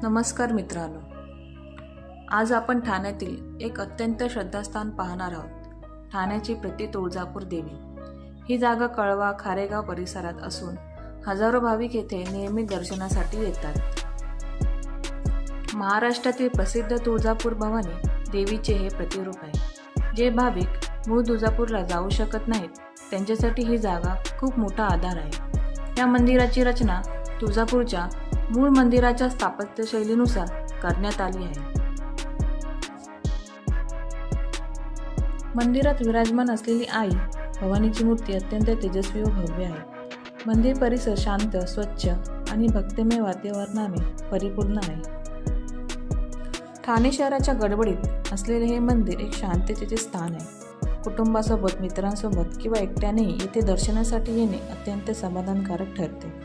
नमस्कार मित्रांनो, आज आपण ठाण्यातील एक अत्यंत श्रद्धास्थान पाहणार आहोत. ठाण्याची प्रति तुळजापूर देवी. ही जागा कळवा खारेगाव परिसरात असून हजारो भाविक येथे नियमित दर्शनासाठी येतात. महाराष्ट्रातील प्रसिद्ध तुळजापूर भवानी देवीचे हे प्रतिरूप आहे. जे भाविक मूळ तुळजापूरला जाऊ शकत नाहीत त्यांच्यासाठी ही जागा खूप मोठा आधार आहे. या मंदिराची रचना तुळजापूरच्या मूळ मंदिराच्या स्थापत्यशैलीनुसार करण्यात आली आहे. मंदिरात विराजमान असलेली आई भवानीची मूर्ती अत्यंत तेजस्वी व भव्य आहे. मंदिर परिसर शांत, स्वच्छ आणि भक्तिमय वातावरणाने परिपूर्ण आहे. ठाणे शहराच्या गडबडीत असलेले हे मंदिर एक शांततेचे स्थान आहे. कुटुंबासोबत, मित्रांसोबत किंवा एकट्यानेही येथे दर्शनासाठी येणे अत्यंत समाधानकारक ठरते.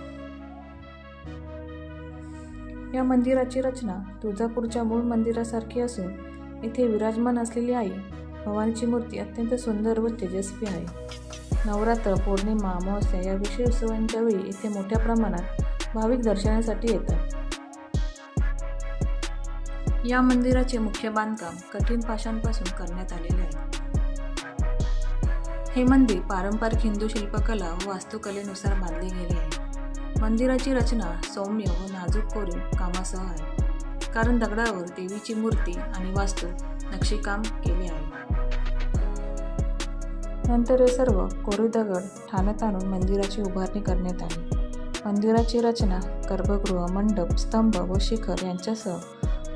या मंदिराची रचना तुळजापूरच्या मूळ मंदिरासारखी असून येथे विराजमान असलेली आई भवानीची मूर्ती अत्यंत सुंदर व तेजस्वी आहे. नवरात्र, पौर्णिमा, अमावस्या या विशेष उत्सवांच्या वेळी येथे मोठ्या प्रमाणात भाविक दर्शनासाठी येतात. या मंदिराचे मुख्य बांधकाम कठीण पाषाणपासून करण्यात आलेले आहे. हे मंदिर पारंपरिक हिंदू शिल्पकला व वास्तुकलेनुसार बांधले गेले आहे. मंदिराची रचना सौम्य व नाजूक कोरीव कामासह आहे, कारण दगडावर देवीची मूर्ती आणि वास्तू नक्षीकाम केले आहे. नंतर हे सर्व कोरीव दगड ठाण्यात आणून मंदिराची उभारणी करण्यात आली. मंदिराची रचना गर्भगृह, मंडप, स्तंभ व शिखर यांच्यासह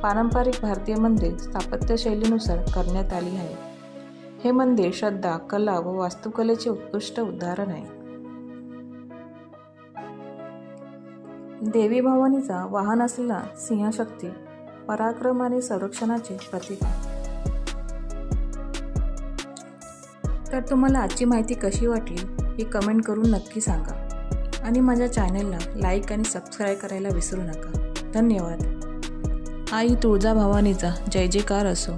पारंपरिक भारतीय मंदिर स्थापत्यशैलीनुसार करण्यात आली आहे. हे मंदिर श्रद्धा, कला व वास्तुकलेचे उत्कृष्ट उदाहरण आहे. देवी भवानीचा वाहन असलेला सिंहशक्ती पराक्रम आणि संरक्षणाचे प्रतीक आहे. तर तुम्हाला आजची माहिती कशी वाटली हे कमेंट करून नक्की सांगा आणि माझ्या चॅनलला लाईक आणि सबस्क्राईब करायला विसरू नका. धन्यवाद. आई तुळजा भवानीचा जय जयकार असो.